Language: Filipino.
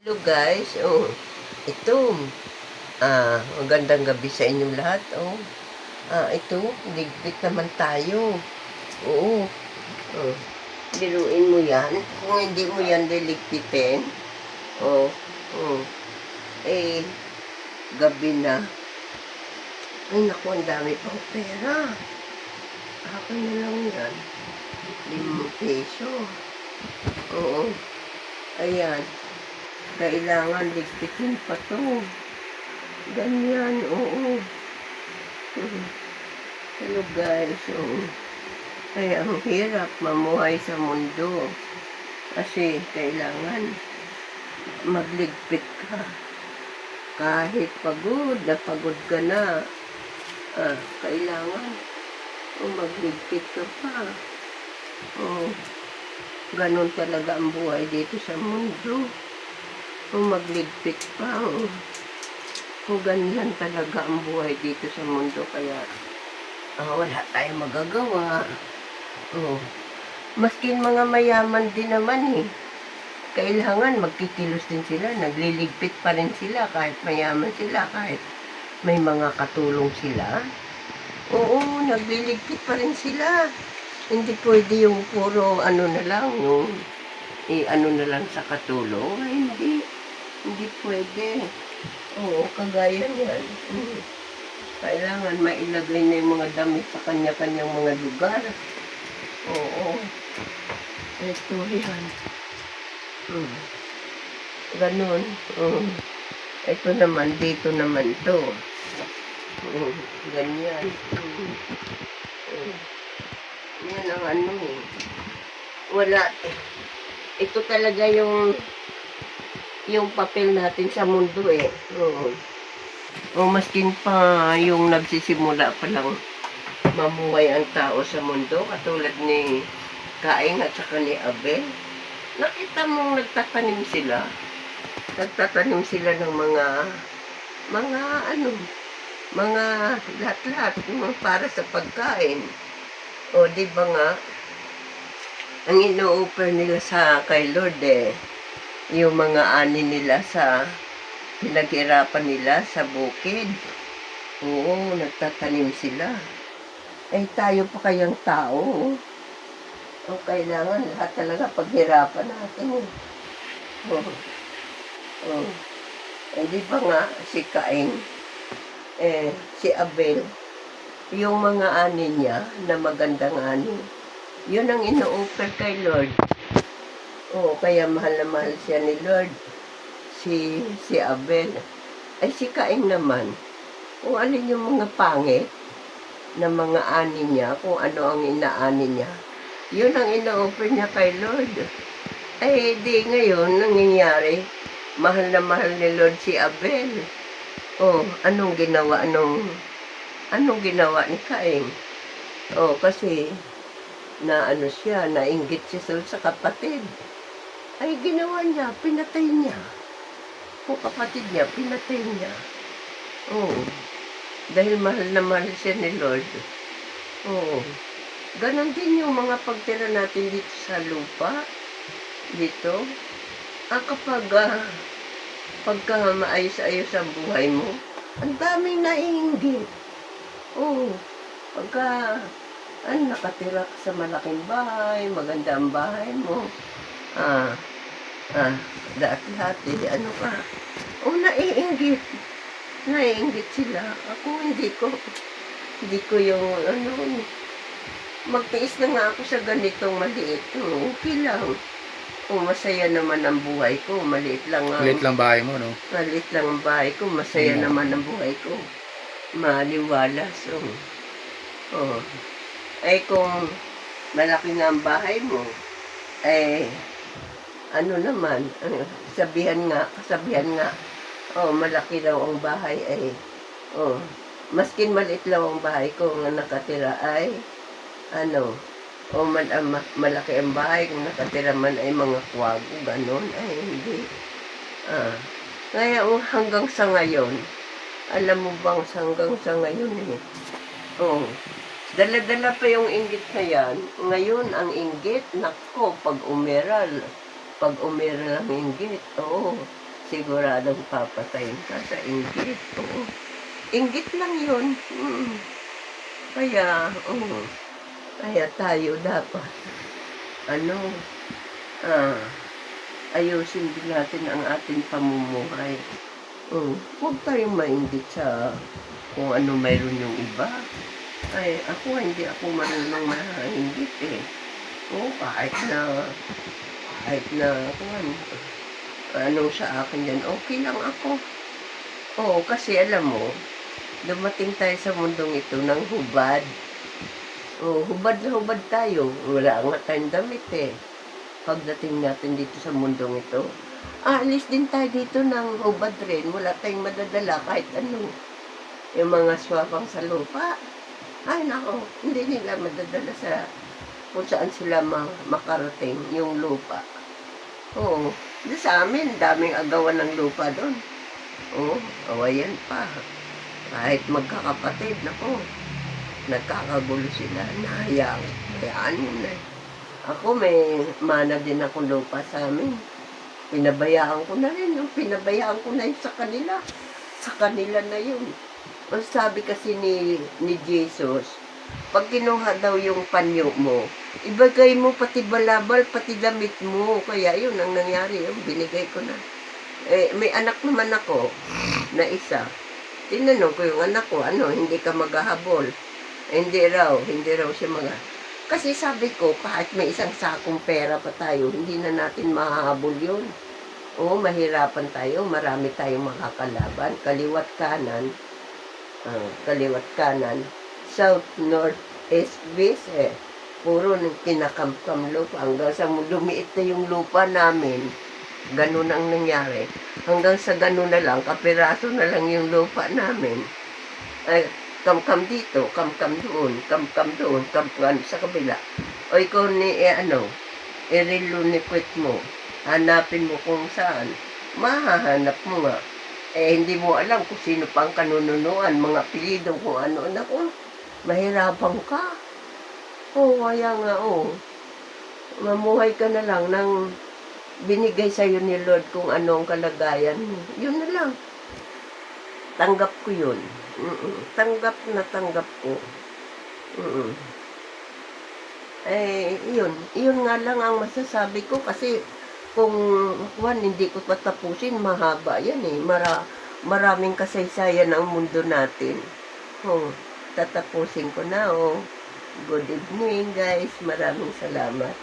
Hello guys, ito, magandang gabi sa inyong lahat, ito, ligpit naman tayo, oo, biruin mo yan, kung hindi mo yan liligpitin, oh, oh, eh, gabi na, ay naku, ang dami pang pera, akin na lang yan, 5 peso, oo, ayan, kailangan ligpitin pa to. Ganyan, oo. Hello guys, Kaya ang hirap mamuhay sa mundo. Kasi kailangan magligpit ka. Kahit pagod ka na, kailangan magligpit ka pa. Ganon talaga ang buhay dito sa mundo. Magligpit pa, ganyan talaga ang buhay dito sa mundo, kaya wala tayong magagawa. Maskin mga mayaman din naman kailangan magkikilos din sila, nagliligpit pa rin sila kahit mayaman sila, kahit may mga katulong sila. Nagliligpit pa rin sila. Hindi pwede yung puro ano na lang, yung ano na lang sa katulong. Hindi pwede. Kagaya niyan. Kailangan mailagay na yung mga damit sa kanya-kanyang mga lugar. Ito yan. Ganun. Ito naman, dito naman to. Ganyan. Yan ang ano wala. Ito talaga yung papel natin sa mundo maskin pa yung nagsisimula pa lang mamuhay ang tao sa mundo, katulad ni Cain at saka ni Abel. Nakita mong nagtatanim sila ng mga lahat-lahat para sa pagkain. Di ba nga, ang ino-offer nila kay Lord yung mga ani nila sa pinaghirapan nila sa bukid. Nagtatanim sila. Tayo pa kayang tao. Kailangan lahat talaga paghirapan natin. Di ba nga, si Cain, si Abel, yung mga ani niya na magandang ani, yun ang ino-offer kay Lord. Kaya mahal na mahal siya ni Lord, si Abel. Si Cain naman, kung alin yung mga pangit na mga ani niya, kung ano ang inaani niya, yun ang ino-offer niya kay Lord. Di ngayon, nangyayari, mahal na mahal ni Lord si Abel. Anong ginawa ni Cain? Kasi, nainggit siya sa kapatid. Ginawa niya, pinatay niya. Kung kapatid niya, pinatay niya. Dahil mahal na mahal siya ni Lord. Ganon din yung mga pagtira natin dito sa lupa. Dito. Pagka maayos-ayos ang buhay mo, ang daming naiinggit. Pagka nakatira ka sa malaking bahay, maganda ang bahay mo, dati ano ka, naiinggit sila. Ako hindi ko yung magtiis na nga ako sa ganitong maliit. Okay lang. Masaya naman ang buhay ko. Maliit lang bahay mo, no? Maliit lang ang bahay ko. Masaya naman ang buhay ko. Maliwalas. Kung malaki nga ang bahay mo, ano naman, kasabihan nga, malaki daw ang bahay maskin maliit lang ang bahay ko nga nakatira malaki ang bahay kung nakatira man ay mga kwago, ganon, hindi. Ngayon, hanggang sa ngayon, alam mo bang hanggang sa ngayon dala-dala pa yung inggit na yan. Ngayon, ang inggit, nako, pag umeral ang inggit, siguradong papatayin ka sa inggit. Oo. Inggit lang yun. Kaya, kaya tayo dapat, ano, ah, ayusin din natin ang ating pamumuhay. Huwag tayong mainggit sa kung ano mayroon yung iba. Ay, hindi ako marunong mahinggit eh. Kahit na, ano sa akin yan, okay lang ako. Kasi alam mo, dumating tayo sa mundong ito ng hubad. Hubad na hubad tayo. Wala nga tayong damit eh. Pagdating natin dito sa mundong ito, alis din tayo dito ng hubad rin. Wala tayong madadala kahit ano. Yung mga swabang sa lupa, ay nako, hindi nila madadala sa kung saan sila makarating yung lupa. Di sa amin, daming agawan ng lupa doon. Awayan pa. Kahit magkakapatid, nako, nagkakagulo sila. Hayaan mo na. Ako, may mana din akong lupa sa amin. Pinabayaan ko na rin. Pinabayaan ko na yun sa kanila. Sa kanila na yun. Ang sabi kasi ni Jesus, pag kinuha daw yung panyo mo, ibagay mo pati balabal, pati damit mo. Kaya yun ang nangyari. Binigay ko na. May anak naman ako na isa. Tinanong ko yung anak ko, hindi ka maghahabol? Hindi raw siya Kasi sabi ko, kahit may isang sakong pera pa tayo, hindi na natin mahahabol yun. Mahirapan tayo, marami tayong makakalaban. Kaliwat kanan, south, north, east, west puro kinakamkam lupa. Hanggang sa lumiit na yung lupa namin, ganun ang nangyari. Hanggang sa ganun na lang, kapiraso na lang yung lupa namin. Kamkam dito, kamkam doon, kamkam sa kabila. O ikaw ireluniquit mo, hanapin mo kung saan. Mahahanap mo nga. Hindi mo alam kung sino pang kanununuan, mga apelyido, kung ano. Naku, mahirapan ka. Kaya nga, mamuhay ka na lang ng binigay sa'yo ni Lord kung ano ang kalagayan mo. Yun na lang. Tanggap ko yun. Tanggap ko. Yun nga lang ang masasabi ko kasi kung hindi ko patapusin, mahaba yan eh. Maraming kasaysayan ang mundo natin. Tatapusin ko na. Good evening guys. Maraming salamat.